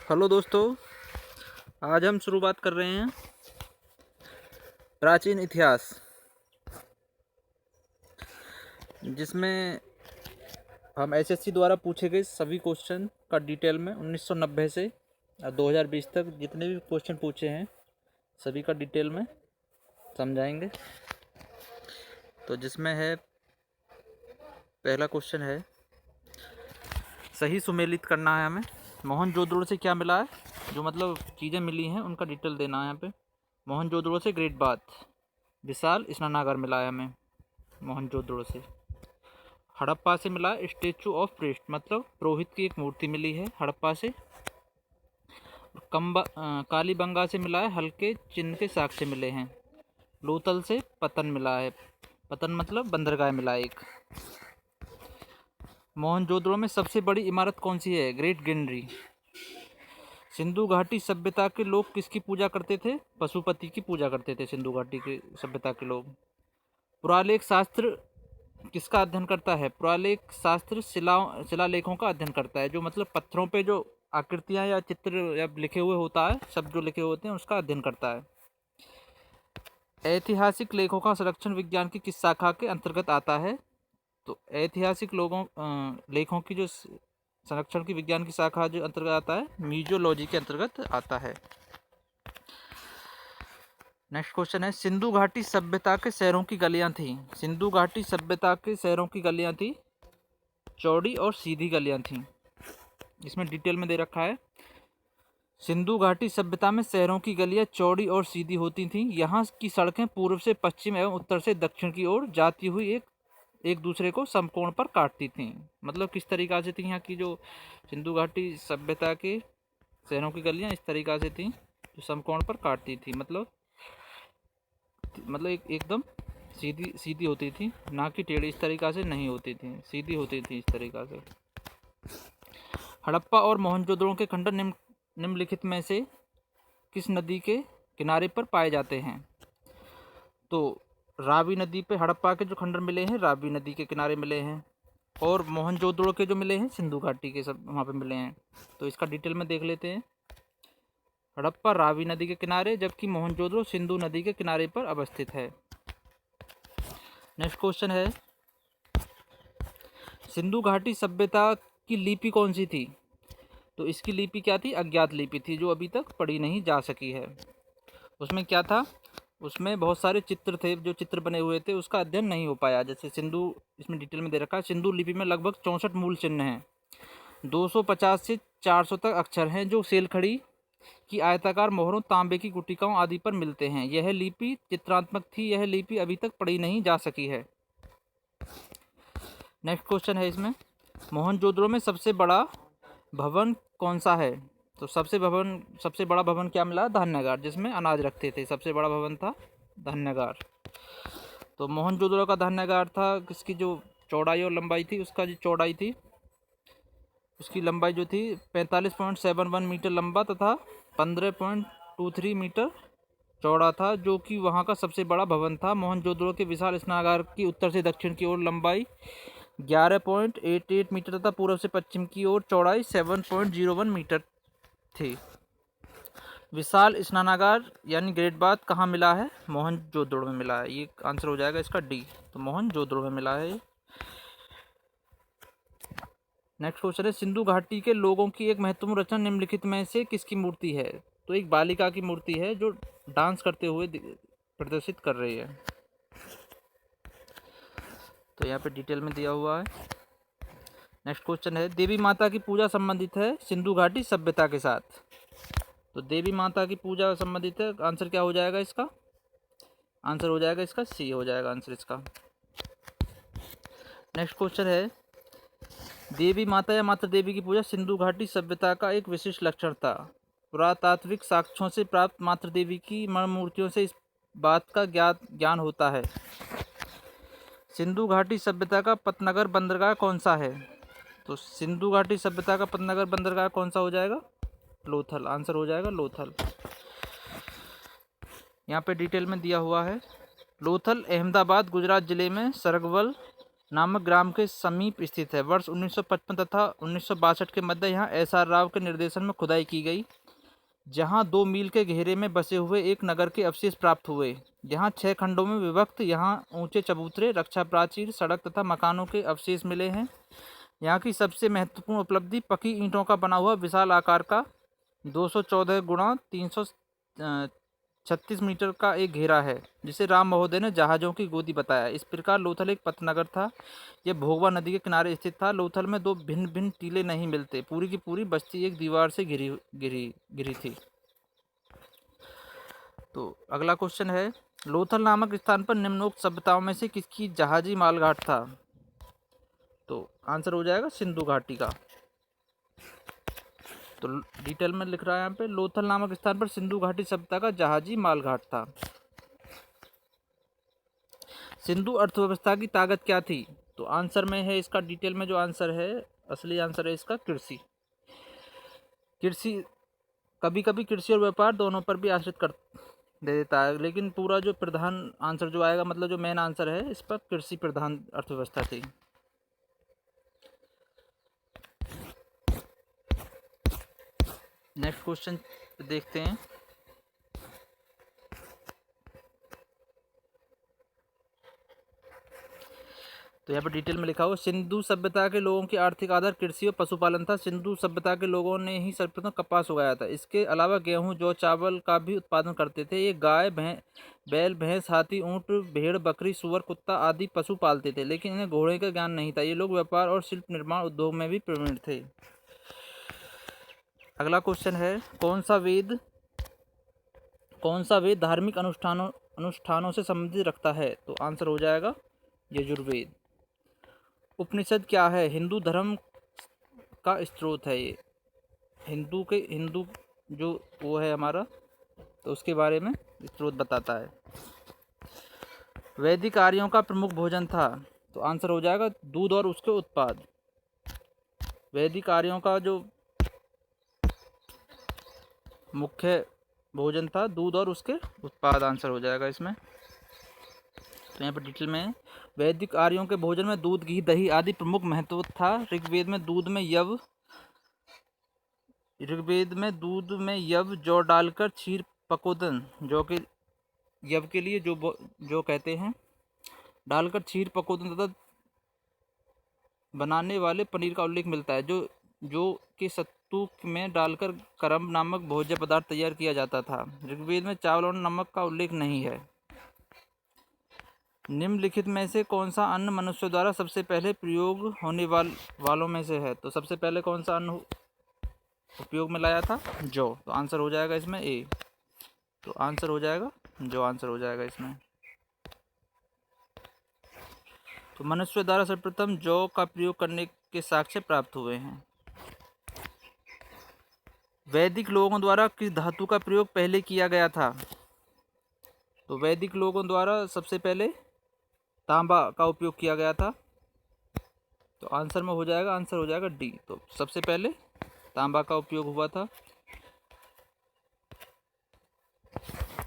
Hello दोस्तों, आज हम शुरुआत कर रहे हैं प्राचीन इतिहास, जिसमें हम एसएससी द्वारा पूछे गए सभी क्वेश्चन का डिटेल में 1990 से 2020 तक जितने भी क्वेश्चन पूछे हैं सभी का डिटेल में समझाएंगे। तो जिसमें है पहला क्वेश्चन है, सही सुमेलित करना है हमें। मोहनजोदड़ो से क्या मिला है, जो मतलब चीज़ें मिली हैं उनका डिटेल देना है यहाँ पे। मोहनजोदड़ो से ग्रेट बाथ, विशाल स्नानागार मिला है हमें मोहनजोदड़ो से। हड़प्पा से मिला स्टेचू ऑफ प्रीस्ट, मतलब पुरोहित की एक मूर्ति मिली है हड़प्पा से। कालीबंगा से मिला है हल्के चिन्ह के साक्ष्य मिले हैं। लोथल से पतन मिला है, पतन मतलब बंदरगाह मिला है एक। मोहनजोदड़ो में सबसे बड़ी इमारत कौन सी है, ग्रेट गेनरी। सिंधु घाटी सभ्यता के लोग किसकी पूजा करते थे, पशुपति की पूजा करते थे सिंधु घाटी के सभ्यता के लोग। पुरालेख शास्त्र किसका अध्ययन करता है, पुरालेख शास्त्र शिलालेखों का अध्ययन करता है, जो मतलब पत्थरों पे जो आकृतियां या चित्र या लिखे हुए होता है, शब्द जो लिखे होते हैं उसका अध्ययन करता है। ऐतिहासिक लेखों का संरक्षण विज्ञान की किस शाखा के अंतर्गत आता है, तो ऐतिहासिक लेखों की जो संरक्षण की विज्ञान की शाखा जो अंतर्गत आता है, म्यूजियोलॉजी के अंतर्गत आता है। नेक्स्ट क्वेश्चन है, सिंधु घाटी सभ्यता के शहरों की गलियां थी। सिंधु घाटी सभ्यता के शहरों की गलियां थी चौड़ी और सीधी गलियां थी। इसमें डिटेल में दे रखा है, सिंधु घाटी सभ्यता में शहरों की गलियां चौड़ी और सीधी होती थीं। यहाँ की सड़कें पूर्व से पश्चिम एवं उत्तर से दक्षिण की ओर जाती हुई एक दूसरे को समकोण पर काटती थीं। मतलब किस तरीक़ा से थी यहाँ की जो सिंधु घाटी सभ्यता के शहरों की गलियां इस तरीक़ा से थीं जो समकोण पर काटती थी। मतलब एकदम सीधी सीधी होती थी, ना कि टेढ़ी इस तरीक़ा से नहीं होती थी, सीधी होती थी इस तरीक़ा से। हड़प्पा और मोहनजोदड़ो के खंडर निम्नलिखित में से किस नदी के किनारे पर पाए जाते हैं, तो रावी नदी पे हड़प्पा के जो खंडर मिले हैं रावी नदी के किनारे मिले हैं, और मोहनजोदड़ो के जो मिले हैं सिंधु घाटी के सब वहाँ पे मिले हैं। तो इसका डिटेल में देख लेते हैं। हड़प्पा रावी नदी के किनारे, जबकि मोहनजोदड़ो सिंधु नदी के किनारे पर अवस्थित है। नेक्स्ट क्वेश्चन है, सिंधु घाटी सभ्यता की लिपि कौन सी थी, तो इसकी लिपि क्या थी, अज्ञात लिपि थी, जो अभी तक पढ़ी नहीं जा सकी है। उसमें क्या था, उसमें बहुत सारे चित्र थे, जो चित्र बने हुए थे उसका अध्ययन नहीं हो पाया। जैसे सिंधु, इसमें डिटेल में दे रखा है, सिंधु लिपि में लगभग 64 मूल चिन्ह हैं, 250 से 400 तक अक्षर हैं, जो सेलखड़ी की आयताकार मोहरों, तांबे की गुटिकाओं आदि पर मिलते हैं। यह लिपि चित्रात्मक थी, यह लिपि अभी तक पढ़ी नहीं जा सकी है। नेक्स्ट क्वेश्चन है इसमें, मोहनजोदड़ो में सबसे बड़ा भवन कौन सा है, तो सबसे बड़ा भवन क्या मिला, धान्यागार, जिसमें अनाज रखते थे, सबसे बड़ा भवन था धान्यागार। तो मोहनजोदड़ो का धान्यागार था, किसकी जो चौड़ाई और लंबाई थी, उसका जो चौड़ाई थी, उसकी लंबाई जो थी 45.71 मीटर लंबा तथा 15.23 मीटर चौड़ा था, जो कि वहाँ का सबसे बड़ा भवन था। मोहनजोदड़ो के विशाल स्नानागार की उत्तर से दक्षिण की ओर लंबाई 11.88 मीटर तथा पूर्व से पश्चिम की ओर चौड़ाई 7.01 मीटर थी। विशाल स्नानागार यानी ग्रेट बाथ कहाँ मिला है, मोहनजोदड़ो में मिला है। ये आंसर हो जाएगा इसका डी, तो मोहनजोदड़ो में मिला है। नेक्स्ट क्वेश्चन है, सिंधु घाटी के लोगों की एक महत्वपूर्ण रचना निम्नलिखित में से किसकी मूर्ति है, तो एक बालिका की मूर्ति है जो डांस करते हुए प्रदर्शित कर रही है। तो यहाँ पे डिटेल में दिया हुआ है। नेक्स्ट क्वेश्चन है, देवी माता की पूजा संबंधित है सिंधु घाटी सभ्यता के साथ, तो देवी माता की पूजा संबंधित है, आंसर क्या हो जाएगा इसका, आंसर हो जाएगा इसका सी हो जाएगा आंसर इसका। नेक्स्ट क्वेश्चन है, देवी माता या माता देवी की पूजा सिंधु घाटी सभ्यता का एक विशिष्ट लक्षण था। पुरातात्विक साक्ष्यों से प्राप्त मातृ देवी की मण मूर्तियों से इस बात का ज्ञान होता है। सिंधु घाटी सभ्यता का पतनगर बंदरगाह कौन सा है, तो सिंधु घाटी सभ्यता का पतनगर बंदरगाह कौन सा हो जाएगा, लोथल, आंसर हो जाएगा लोथल। यहाँ पे डिटेल में दिया हुआ है, लोथल अहमदाबाद गुजरात जिले में सरगवल नामक ग्राम के समीप स्थित है। वर्ष 1955 तथा 1962 के मध्य यहाँ SR राव के निर्देशन में खुदाई की गई, जहाँ 2 मील के घेरे में बसे हुए एक नगर के अवशेष प्राप्त हुए। यहाँ 6 खंडों में विभक्त यहाँ ऊंचे चबूतरे, रक्षा प्राचीर, सड़क तथा मकानों के अवशेष मिले हैं। यहाँ की सबसे महत्वपूर्ण उपलब्धि पकी ईंटों का बना हुआ विशाल आकार का 214 गुणा 336 मीटर का एक घेरा है, जिसे राम महोदय ने जहाजों की गोदी बताया। इस प्रकार लोथल एक पथनगर था। यह भोगवा नदी के किनारे स्थित था। लोथल में 2 भिन्न भिन्न टीले नहीं मिलते। पूरी की पूरी बस्ती एक दीवार से घिरी थी। तो अगला क्वेश्चन है, लोथल नामक स्थान पर निम्नोक्त सभ्यताओं में से किसकी जहाजी मालघाट था? तो आंसर हो जाएगा सिंधु घाटी का। तो डिटेल में लिख रहा है यहाँ पे, लोथल नामक स्थान पर सिंधु घाटी सभ्यता का जहाजी मालघाट था। सिंधु अर्थव्यवस्था की ताकत क्या थी? तो आंसर में है इसका, डिटेल में जो आंसर है, असली आंसर है इसका कृषि। कभी कभी कृषि और व्यापार दोनों पर भी आश्रित कर दे देता है, लेकिन पूरा जो प्रधान आंसर जो आएगा, मतलब जो मेन आंसर है, इस पर कृषि प्रधान अर्थव्यवस्था थी। नेक्स्ट क्वेश्चन देखते हैं। तो यहाँ पर डिटेल में लिखा हुआ, सिंधु सभ्यता के लोगों की आर्थिक आधार कृषि और पशुपालन था। सिंधु सभ्यता के लोगों ने ही सर्वप्रथम कपास उगाया था। इसके अलावा गेहूं, जौ, चावल का भी उत्पादन करते थे। ये गाय, बैल, भैंस, हाथी, ऊंट, भेड़, बकरी, सुअर, कुत्ता आदि पशु पालते थे, लेकिन इन्हें घोड़े का ज्ञान नहीं था। ये लोग व्यापार और शिल्प निर्माण उद्योग में भी प्रवीण थे। अगला क्वेश्चन है, कौन सा वेद धार्मिक अनुष्ठानों से संबंधित रखता है? तो आंसर हो जाएगा यजुर्वेद। उपनिषद क्या है? हिंदू धर्म का स्रोत है। ये हिंदू जो वो है हमारा, तो उसके बारे में स्रोत बताता है। वैदिक आर्यों का प्रमुख भोजन था। तो आंसर हो जाएगा दूध और उसके उत्पाद। वैदिक आर्यों का जो मुख्य भोजन था, दूध और उसके उत्पाद, आंसर हो जाएगा इसमें। तो यहाँ पर डिटेल में, वैदिक आर्यों के भोजन में दूध, घी, दही आदि प्रमुख महत्व था। ऋग्वेद में दूध में यव, जौ डालकर क्षीर पकोदन, यव के लिए जो कहते हैं, डालकर क्षीर पकोदन तथा बनाने वाले पनीर का उल्लेख मिलता है। जो कि सत्तू में डालकर करम नामक भोज्य पदार्थ तैयार किया जाता था। ऋग्वेद में चावल और नमक का उल्लेख नहीं है। निम्नलिखित में से कौन सा अन्न मनुष्य द्वारा सबसे पहले प्रयोग होने वालों में से है? तो सबसे पहले कौन सा अन्न उपयोग में लाया था? जौ। तो आंसर हो जाएगा इसमें ए। तो आंसर हो जाएगा जो, आंसर हो जाएगा इसमें। तो मनुष्य द्वारा सर्वप्रथम जौ का प्रयोग करने के साक्ष्य प्राप्त हुए हैं। वैदिक लोगों द्वारा किस धातु का प्रयोग पहले किया गया था? तो वैदिक लोगों द्वारा सबसे पहले तांबा का उपयोग किया गया था। तो आंसर हो जाएगा डी। तो सबसे पहले तांबा का उपयोग हुआ था।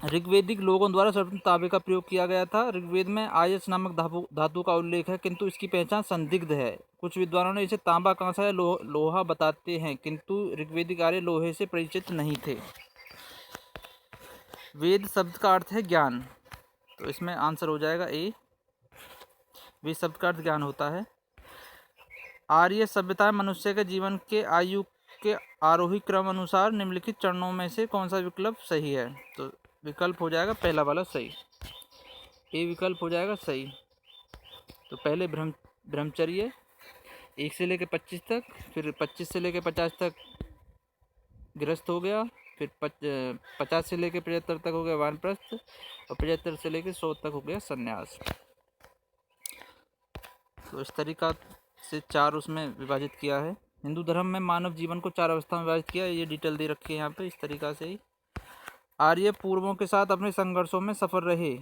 ऋग्वेदिक लोगों द्वारा सर्वप्रथम तांबे का प्रयोग किया गया था। ऋग्वेद में आयस नामक धातु का उल्लेख है, किंतु इसकी पहचान संदिग्ध है। कुछ विद्वानों ने इसे तांबा, कांसा या लोहा बताते हैं, किंतु ऋग्वेदिक आर्य लोहे से परिचित नहीं थे। वेद शब्द का अर्थ है ज्ञान। तो इसमें आंसर हो जाएगा ए। वेद शब्द का अर्थ ज्ञान होता है। आर्य सभ्यता मनुष्य के जीवन के आयु के आरोही क्रम अनुसार निम्नलिखित चरणों में से कौन सा विकल्प सही है? तो विकल्प हो जाएगा पहला वाला सही। ए विकल्प हो जाएगा सही। तो पहले ब्रह्मचर्य 1 से लेकर 25 तक, फिर 25 से लेकर 50 तक गृहस्थ हो गया, फिर 50 से लेकर 75 तक हो गया वानप्रस्थ, और 75 से लेकर 100 तक हो गया संन्यास। तो इस तरीका से 4 उसमें विभाजित किया है। हिंदू धर्म में मानव जीवन को 4 अवस्था में विभाजित किया है। ये डिटेल दे रखी है यहाँ पे, इस तरीका से ही। आर्य पूर्वों के साथ अपने संघर्षों में सफल रहे,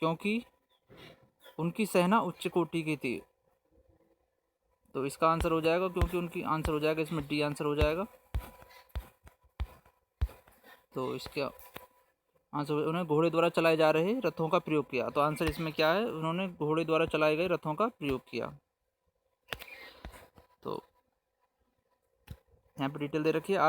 क्योंकि उनकी सेना उच्च कोटि की थी। तो इसका आंसर हो जाएगा, क्योंकि उनकी, आंसर हो जाएगा इसमें डी, आंसर हो जाएगा। तो इसका आंसर, उन्होंने घोड़े द्वारा चलाए जा रहे रथों का प्रयोग किया। तो आंसर इसमें क्या है, उन्होंने घोड़े द्वारा चलाए गए रथों का प्रयोग किया। तो यहाँ पर डिटेल दे रखी है।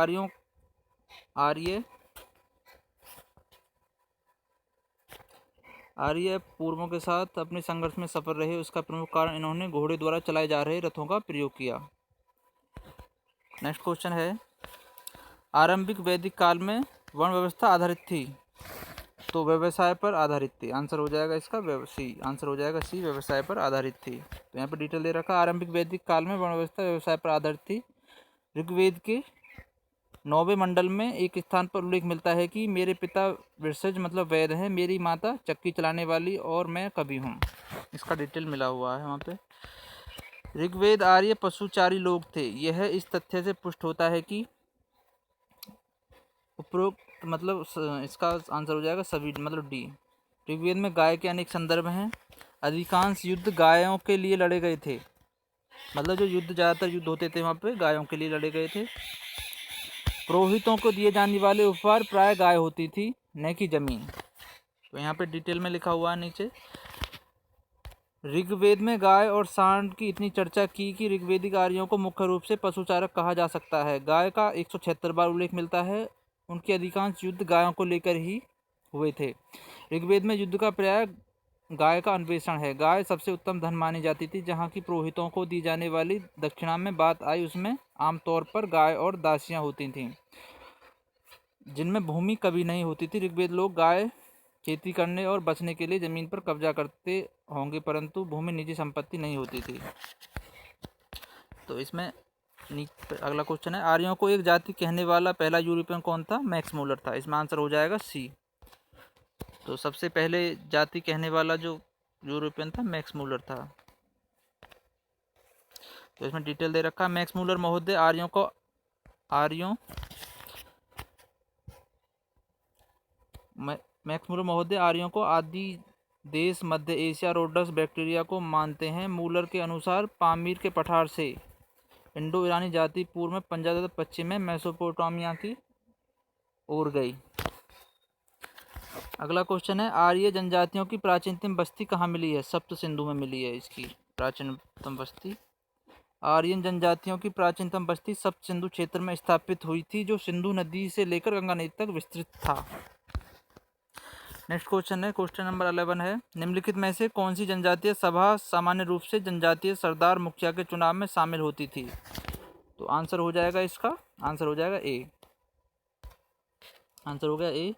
आर्य पूर्वों के साथ अपने संघर्ष में सफल रहे, उसका प्रमुख कारण इन्होंने घोड़े द्वारा चलाए जा रहे रथों का प्रयोग किया। नेक्स्ट क्वेश्चन है, आरंभिक वैदिक काल में वर्ण व्यवस्था आधारित थी, तो व्यवसाय पर आधारित थी। आंसर हो जाएगा इसका सी, आंसर हो जाएगा सी, व्यवसाय पर आधारित थी। तो यहाँ पर डिटेल दे रखा है, आरंभिक वैदिक काल में वर्ण व्यवस्था व्यवसाय पर आधारित थी। ऋग्वेद के 9वें मंडल में एक स्थान पर उल्लेख मिलता है कि मेरे पिता वृषज मतलब वैद हैं, मेरी माता चक्की चलाने वाली और मैं कवि हूँ। इसका डिटेल मिला हुआ है वहाँ पे। ऋग्वेद आर्य पशुचारी लोग थे। यह इस तथ्य से पुष्ट होता है कि उपरोक्त मतलब इसका आंसर हो जाएगा सभी मतलब डी। ऋग्वेद में गाय के अनेक संदर्भ हैं। अधिकांश युद्ध गायों के लिए लड़े गए थे, मतलब जो युद्ध ज़्यादातर युद्ध होते थे वहाँ पे गायों के लिए लड़े गए थे। पुरोहितों को दिए जाने वाले उपहार प्राय गाय होती थी, न कि जमीन। तो यहाँ पे डिटेल में लिखा हुआ है नीचे। ऋग्वेद में गाय और सांड की इतनी चर्चा की कि ऋग्वेदिक आर्यों को मुख्य रूप से पशुचारक कहा जा सकता है। गाय का 176 बार उल्लेख मिलता है। उनके अधिकांश युद्ध गायों को लेकर ही हुए थे। ऋग्वेद में युद्ध का पर्याय गाय का अन्वेषण है। गाय सबसे उत्तम धन मानी जाती थी। जहाँ की पुरोहितों को दी जाने वाली दक्षिणा में बात आई, उसमें आमतौर पर गाय और दासियां होती थीं, जिनमें भूमि कभी नहीं होती थी। ऋग्वेद लोग गाय खेती करने और बचने के लिए जमीन पर कब्जा करते होंगे, परंतु भूमि निजी संपत्ति नहीं होती थी। तो इसमें अगला क्वेश्चन है, आर्यों को एक जाति कहने वाला पहला यूरोपियन कौन था? मैक्स मूलर था। इसमें आंसर हो जाएगा सी। तो सबसे पहले जाति कहने वाला जो यूरोपियन था मैक्स मूलर था। तो इसमें डिटेल दे रखा है। मैक्स मूलर महोदय आर्यों को आदि देश मध्य एशिया रोडस बैक्टीरिया को मानते हैं। मूलर के अनुसार पामीर के पठार से इंडो ईरानी जाति पूर्व में पंजाब तथा पश्चिम में मेसोपोटामिया की ओर गई। अगला क्वेश्चन है, आर्य जनजातियों की प्राचीनतम बस्ती कहाँ मिली है? सप्त सिंधु में मिली है इसकी प्राचीनतम बस्ती। आर्यन जनजातियों की प्राचीनतम बस्ती सप्त सिंधु क्षेत्र में स्थापित हुई थी, जो सिंधु नदी से लेकर गंगा नदी तक विस्तृत था। नेक्स्ट क्वेश्चन है, क्वेश्चन नंबर 11 है, निम्नलिखित में से कौन सी जनजातीय सभा सामान्य रूप से जनजातीय सरदार मुखिया के चुनाव में शामिल होती थी? तो आंसर हो जाएगा इसका, आंसर हो जाएगा ए, आंसर हो गया ए।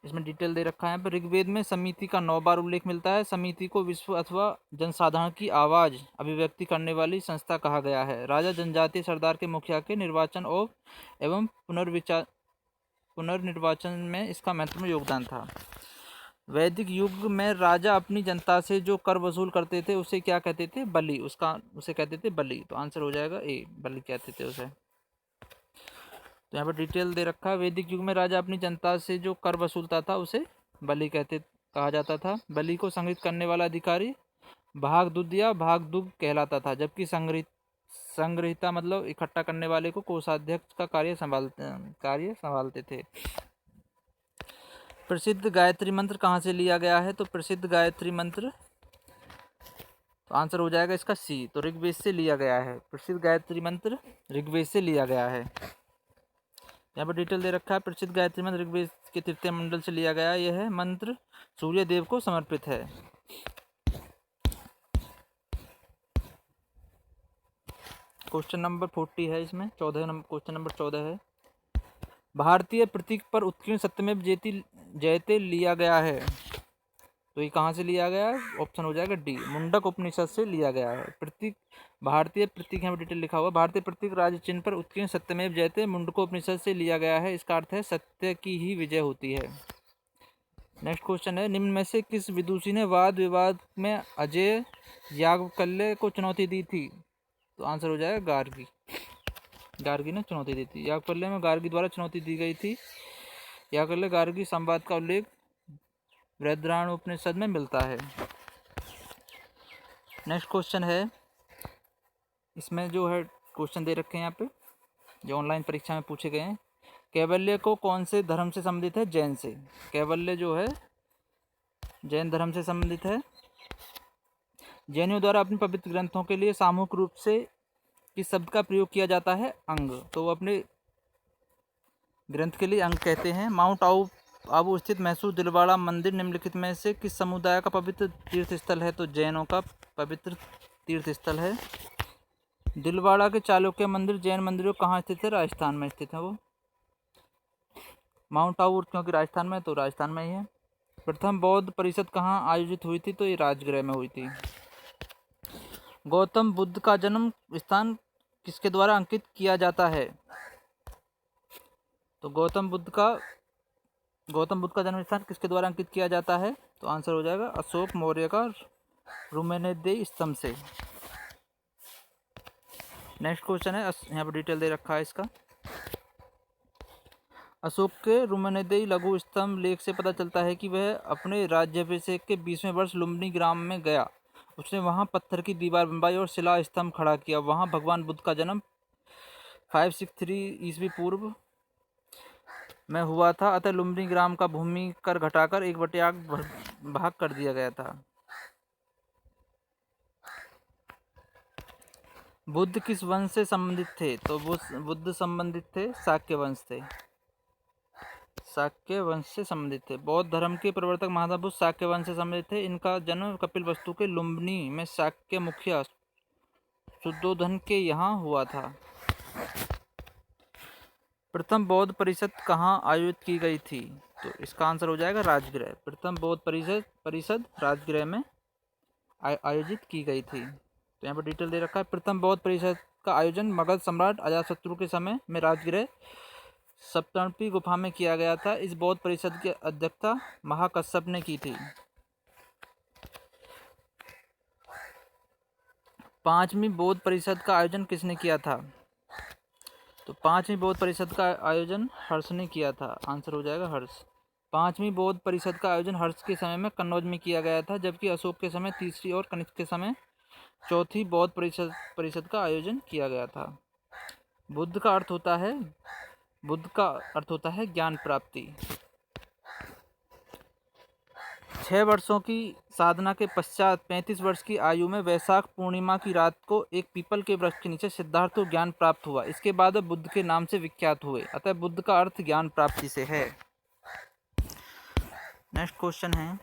इसमें डिटेल दे रखा है यहाँ पर। ऋग्वेद में समिति का 9 बार उल्लेख मिलता है। समिति को विश्व अथवा जनसाधारण की आवाज़ अभिव्यक्ति करने वाली संस्था कहा गया है। राजा जनजातीय सरदार के मुखिया के निर्वाचन और एवं पुनर्निर्वाचन में इसका महत्वपूर्ण योगदान था। वैदिक युग में राजा अपनी जनता से जो कर वसूल करते थे उसे क्या कहते थे? बलि। उसे कहते थे बलि। तो आंसर हो जाएगा ए, बलि कहते थे उसे। तो यहाँ पर डिटेल दे रखा है। वैदिक युग में राजा अपनी जनता से जो कर वसूलता था उसे बलि कहा जाता था। बलि को संग्रहित करने वाला अधिकारी भागदूत या भागदुग कहलाता था, जबकि संग्रहिता मतलब इकट्ठा करने वाले को कोषाध्यक्ष का कार्य संभालते थे। प्रसिद्ध गायत्री मंत्र कहाँ से लिया गया है? तो प्रसिद्ध गायत्री मंत्र, तो आंसर हो जाएगा इसका सी। तो ऋग्वेद से लिया गया है। प्रसिद्ध गायत्री मंत्र ऋग्वेद से लिया गया है। यहाँ पर डिटेल दे रखा है। प्रसिद्ध गायत्री मंत्र ऋग्वेद के 3 मंडल से लिया गया। यह मंत्र सूर्य देव को समर्पित है। क्वेश्चन नंबर 40 है, इसमें 14 नंबर क्वेश्चन नंबर 14 है, भारतीय प्रतीक पर उत्कीर्ण सत्यमेव जयते लिया गया है। तो ये कहाँ से लिया गया है? ऑप्शन हो जाएगा डी, मुंडक उपनिषद से लिया गया है। प्रतीक, भारतीय प्रतीक, यहाँ पर डिटेल लिखा हुआ, भारतीय प्रतीक राज्य चिन्ह पर उत्कीर्ण सत्यमेव जयते मुंडकोपनिषद से लिया गया है। इसका अर्थ है सत्य की ही विजय होती है। नेक्स्ट क्वेश्चन है, निम्न में से किस विदुषी ने वाद विवाद में अजय याज्ञवल्क्य को चुनौती दी थी? तो आंसर हो जाएगा गार्गी ने चुनौती दी थी। याज्ञवल्क्य में गार्गी द्वारा चुनौती दी गई थी। याज्ञवल्क्य गार्गी संवाद का उल्लेख बृहदारण्योपनिषद में मिलता है। नेक्स्ट क्वेश्चन है, इसमें जो है क्वेश्चन दे रखे हैं यहाँ पे, जो ऑनलाइन परीक्षा में पूछे गए हैं। कैवल्य को कौन से धर्म से संबंधित है? जैन से। कैवल्य जो है जैन धर्म से संबंधित है। जैनियों द्वारा अपने पवित्र ग्रंथों के लिए सामूहिक रूप से किस शब्द का प्रयोग किया जाता है? अंग। तो वो अपने ग्रंथ के लिए अंग कहते हैं। माउंट आबू स्थित मैसूर दिलवाड़ा मंदिर निम्नलिखित में से किस समुदाय का पवित्र तीर्थ स्थल है? तो जैनों का पवित्र तीर्थ स्थल है। दिलवाड़ा के चालुक्य मंदिर जैन मंदिरों कहाँ स्थित है? राजस्थान में स्थित है वो। माउंट आबू क्योंकि राजस्थान में, तो राजस्थान में ही है। प्रथम बौद्ध परिषद कहाँ आयोजित हुई थी? तो ये राजगृह में हुई थी। गौतम बुद्ध का जन्म स्थान किसके द्वारा अंकित किया जाता है? तो गौतम बुद्ध का जन्म स्थान किसके द्वारा अंकित किया जाता है? तो आंसर हो जाएगा अशोक मौर्य का रुमेनेदेई स्तंभ से। नेक्स्ट क्वेश्चन है, यहाँ पर डिटेल दे रखा है इसका। अशोक के रुमेनेदेई लघु स्तंभ लेख से पता चलता है कि वह अपने राज्याभिषेक के 20वें वर्ष लुम्बिनी ग्राम में गया। उसने वहां पत्थर की दीवार बनवाई और शिला स्तंभ खड़ा किया। वहां भगवान बुद्ध का जन्म 563 ईस्वी पूर्व में हुआ था। अतः लुम्बिनी ग्राम का भूमि कर घटाकर 1/8 भाग कर दिया गया था। बुद्ध किस वंश से संबंधित थे? तो बुद्ध संबंधित थे शाक्य वंश से। शाक्य वंश से संबंधित थे। बौद्ध धर्म के प्रवर्तक महात्मा बुद्ध शाक्य वंश से संबंधित थे। इनका जन्म कपिलवस्तु के लुम्बिनी में शाक्य मुखिया शुद्धोधन के यहाँ हुआ था। प्रथम बौद्ध परिषद कहाँ आयोजित की गई थी? तो इसका आंसर हो जाएगा राजगृह। प्रथम बौद्ध परिषद राजगृह में आयोजित की गई थी। तो यहाँ पर डिटेल दे रखा है। प्रथम बौद्ध परिषद का आयोजन मगध सम्राट अजातशत्रु के समय में राजगृह सप्तर्षि गुफा में किया गया था। इस बौद्ध परिषद की अध्यक्षता महाकश्यप ने की थी। 5वीं बौद्ध परिषद का आयोजन किसने किया था? तो 5वीं बौद्ध परिषद का आयोजन हर्ष ने किया था। आंसर हो जाएगा हर्ष। 5वीं बौद्ध परिषद का आयोजन हर्ष के समय में कन्नौज में किया गया था, जबकि अशोक के समय तीसरी और कनिष्क के समय चौथी बौद्ध परिषद का आयोजन किया गया था। बुद्ध का अर्थ होता है ज्ञान प्राप्ति। 6 वर्षों की साधना के पश्चात 35 वर्ष की आयु में वैशाख पूर्णिमा की रात को एक पीपल के वृक्ष के नीचे सिद्धार्थ को ज्ञान प्राप्त हुआ। इसके बाद वह बुद्ध के नाम से विख्यात हुए। अतः बुद्ध का अर्थ ज्ञान प्राप्ति से है। नेक्स्ट क्वेश्चन है,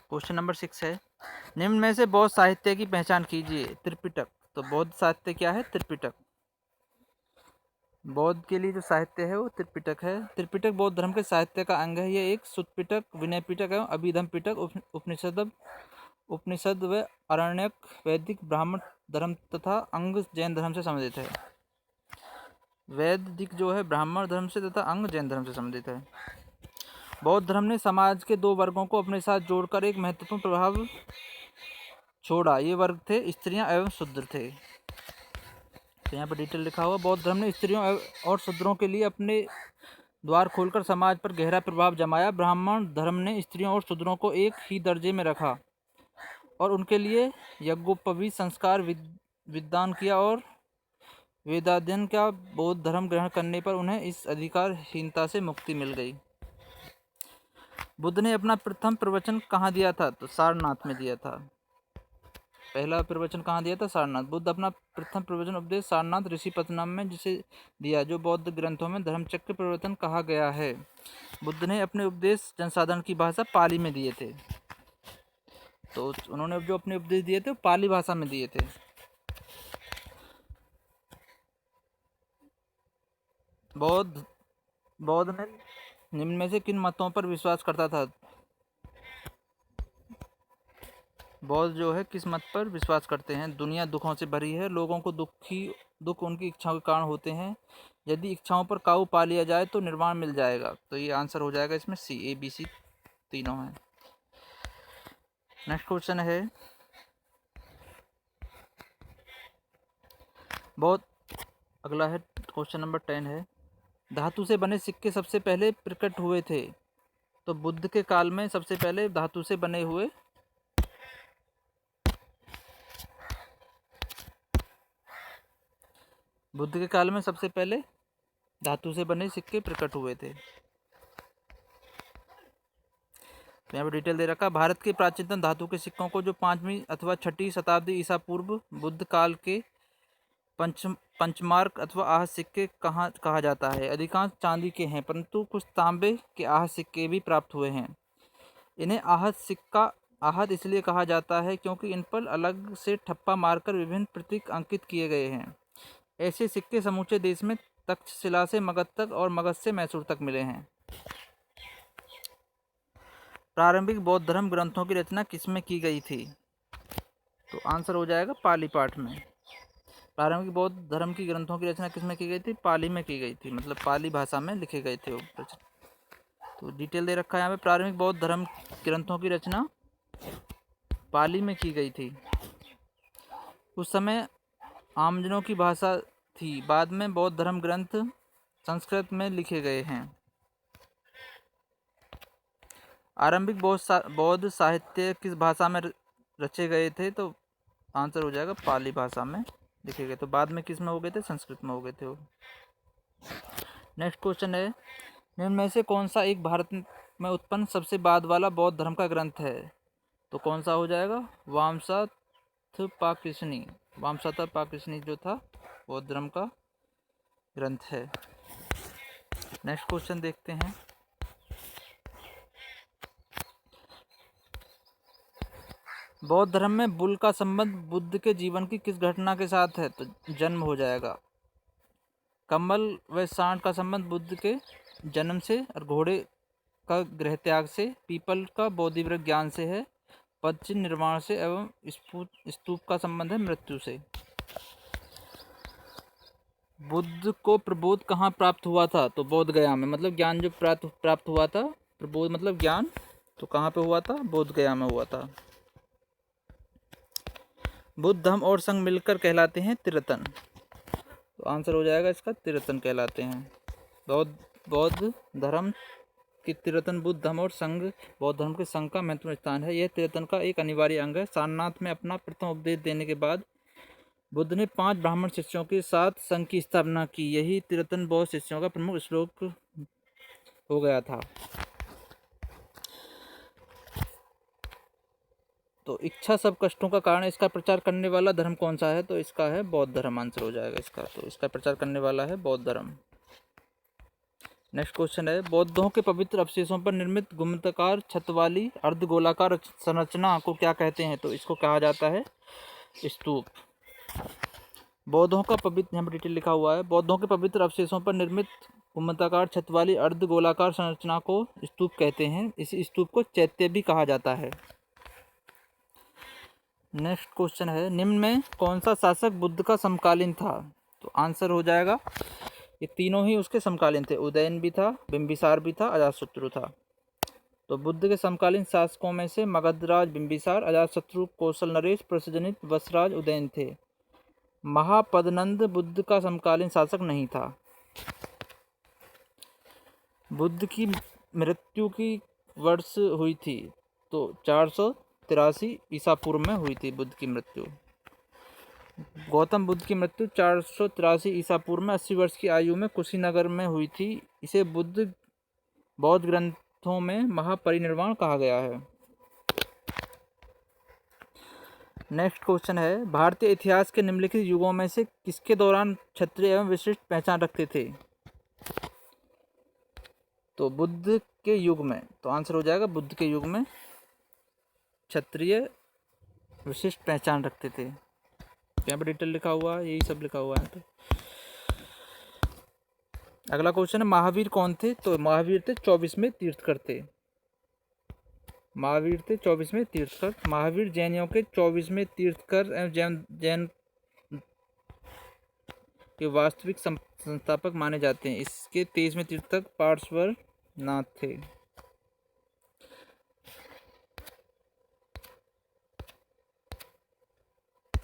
क्वेश्चन नंबर 6 है, निम्न में से बौद्ध साहित्य की पहचान कीजिए। त्रिपिटक। तो बौद्ध साहित्य क्या है? त्रिपिटक। बौद्ध के लिए जो साहित्य है वो त्रिपिटक है। त्रिपिटक बौद्ध धर्म के साहित्य का अंग है। यह एक सुत्त पिटक, विनय पिटक एवं अभिधम पिटक, उपनिषद व आरण्यक, वैदिक, ब्राह्मण धर्म तथा अंग जैन धर्म से संबंधित है। वैदिक जो है ब्राह्मण धर्म से तथा अंग जैन धर्म से संबंधित है। बौद्ध धर्म ने समाज के 2 वर्गों को अपने साथ जोड़कर एक महत्वपूर्ण प्रभाव छोड़ा। ये वर्ग थे स्त्रियां एवं शूद्र थे। तो यहाँ पर डिटेल लिखा हुआ। बौद्ध धर्म ने स्त्रियों और शूद्रों के लिए अपने द्वार खोलकर समाज पर गहरा प्रभाव जमाया। ब्राह्मण धर्म ने स्त्रियों और शूद्रों को एक ही दर्जे में रखा और उनके लिए यज्ञोपवीत संस्कार विद्वान किया और वेदाध्ययन का। बौद्ध धर्म ग्रहण करने पर उन्हें इस अधिकारहीनता से मुक्ति मिल गई। बुद्ध ने अपना प्रथम प्रवचन कहाँ दिया था? तो सारनाथ में दिया था। पहला प्रवचन कहाँ दिया था? सारनाथ। बुद्ध अपना प्रथम प्रवचन उपदेश सारनाथ ऋषिपतनम में जिसे दिया, जो बौद्ध ग्रंथों में धर्मचक्र प्रवर्तन कहा गया है। बुद्ध ने अपने उपदेश जनसाधारण की भाषा पाली में दिए थे। तो उन्होंने जो अपने उपदेश दिए थे वो पाली भाषा में दिए थे। बौद्ध ने निम्न में से किन मतों पर विश्वास करता था? बौद्ध जो है किस मत पर विश्वास करते हैं? दुनिया दुखों से भरी है, लोगों को दुख उनकी इच्छाओं के कारण होते हैं, यदि इच्छाओं पर काबू पा लिया जाए तो निर्वाण मिल जाएगा। तो ये आंसर हो जाएगा इसमें सी, ए, बी, सी तीनों है। नेक्स्ट क्वेश्चन है, अगला है क्वेश्चन नंबर 10 है, धातु से बने सिक्के सबसे पहले प्रकट हुए थे? तो बुद्ध के काल में सबसे पहले धातु से बने हुए बुद्ध के काल में सबसे पहले धातु से बने सिक्के प्रकट हुए थे। तो यहाँ पर डिटेल दे रखा है। भारत के प्राचीनतम धातु के सिक्कों को जो 5वीं अथवा 6वीं शताब्दी ईसा पूर्व बुद्ध काल के पंचमार्क अथवा आहत सिक्के कहा जाता है। अधिकांश चांदी के हैं, परंतु कुछ तांबे के आहत सिक्के भी प्राप्त हुए हैं। इन्हें आहत इसलिए कहा जाता है क्योंकि इन पर अलग से ठप्पा मारकर विभिन्न प्रतीक अंकित किए गए हैं। ऐसे सिक्के समूचे देश में तक्षशिला से मगध तक और मगध से मैसूर तक मिले हैं। प्रारंभिक बौद्ध धर्म ग्रंथों की रचना किसमें की गई थी? तो आंसर हो जाएगा पाली पाठ में। प्रारंभिक बौद्ध धर्म की ग्रंथों की रचना किसमें की गई थी? पाली में की गई थी, मतलब पाली भाषा में लिखे गए थे वो। तो डिटेल दे रखा है यहाँ पे। प्रारंभिक बौद्ध धर्म ग्रंथों की रचना पाली में की गई थी। उस समय आमजनों की भाषा थी। बाद में बौद्ध धर्म ग्रंथ संस्कृत में लिखे गए हैं। आरंभिक बौद्ध साहित्य किस भाषा में रचे गए थे? तो आंसर हो जाएगा पाली भाषा में लिखे गए। तो बाद में किस में हो गए थे? संस्कृत में हो गए थे वो। नेक्स्ट क्वेश्चन है, निम्न में से कौन सा एक भारत में उत्पन्न सबसे बाद वाला बौद्ध धर्म का ग्रंथ है? तो कौन सा हो जाएगा? वामसाथपाकृष्णी। वामसाथपाकृष्णी जो था बौद्ध धर्म का ग्रंथ है। नेक्स्ट क्वेश्चन देखते हैं। बौद्ध धर्म में बुल का संबंध बुद्ध के जीवन की किस घटना के साथ है? तो जन्म हो जाएगा। कमल व सांड का संबंध बुद्ध के जन्म से और घोड़े का गृह त्याग से, पीपल का बोधिव्रत ज्ञान से है, पदचिन्ह निर्माण से एवं स्तूप का संबंध है मृत्यु से। बुद्ध को प्रबोध कहाँ प्राप्त हुआ था? तो बोध गया में, मतलब ज्ञान जो प्राप्त हुआ था। प्रबोध मतलब ज्ञान, तो कहाँ पे हुआ था? बोध गया में हुआ था। बुद्ध धम्म और संघ मिलकर कहलाते हैं तिरतन। तो आंसर हो जाएगा इसका तिरतन कहलाते हैं। बौद्ध धर्म की तिरतन बुद्ध धर्म और संघ बौद्ध धर्म के संघ का महत्वपूर्ण स्थान है। यह तिरतन का एक अनिवार्य अंग है। सारनाथ में अपना प्रथम उपदेश देने के बाद बुद्ध ने 5 ब्राह्मण शिष्यों के साथ संघ की स्थापना की। यही तिरतन बौद्ध शिष्यों का प्रमुख श्लोक हो गया था। तो इच्छा सब कष्टों का कारण, इसका प्रचार करने वाला धर्म कौन सा है? तो इसका है बौद्ध धर्म, आंसर हो जाएगा इसका। तो इसका प्रचार करने वाला है बौद्ध धर्म। नेक्स्ट क्वेश्चन है, बौद्धों के पवित्र अवशेषों पर निर्मित गुम्बदाकार छत वाली अर्धगोलाकार संरचना को क्या कहते हैं? तो इसको कहा जाता है स्तूप। बौद्धों का पवित्र, यहाँ पर डिटेल लिखा हुआ है, बौद्धों के पवित्र अवशेषों पर निर्मित गुम्बदाकार छत वाली अर्धगोलाकार संरचना को स्तूप कहते हैं। इस स्तूप को चैत्य भी कहा जाता है। नेक्स्ट क्वेश्चन है, निम्न में कौन सा शासक बुद्ध का समकालीन था? तो आंसर हो जाएगा, ये तीनों ही उसके समकालीन थे। उदयन भी था, बिंबिसार भी था, अजातशत्रु था। तो बुद्ध के समकालीन शासकों में से मगधराज बिंबिसार, अजातशत्रु कौशल नरेश, प्रसेनजित वत्सराज उदयन थे। महापद्नंद बुद्ध का समकालीन शासक नहीं था। बुद्ध की मृत्यु की वर्ष हुई थी? तो 483 ईसा पूर्व में हुई थी बुद्ध की मृत्यु। गौतम बुद्ध की मृत्यु 483 ईसा पूर्व में 80 वर्ष की आयु में कुशीनगर में हुई थी। इसे बौद्ध ग्रंथों में महापरिनिर्वाण कहा गया है। नेक्स्ट क्वेश्चन है, भारतीय इतिहास के निम्नलिखित युगों में से किसके दौरान क्षत्रिय एवं विशिष्ट पहचान रखते थे? तो बुद्ध के युग में। तो आंसर हो जाएगा बुद्ध के युग में क्षत्रिय विशिष्ट पहचान रखते थे। यहाँ पर डिटेल लिखा हुआ है, यही सब लिखा हुआ है। तो अगला क्वेश्चन है, महावीर कौन थे? तो महावीर थे 24वें तीर्थकर थे। महावीर थे 24वें तीर्थकर। महावीर जैनियों के 24वें तीर्थकर एवं जैन के वास्तविक संस्थापक माने जाते हैं। इसके 23वें तीर्थकर पार्श्वनाथ थे।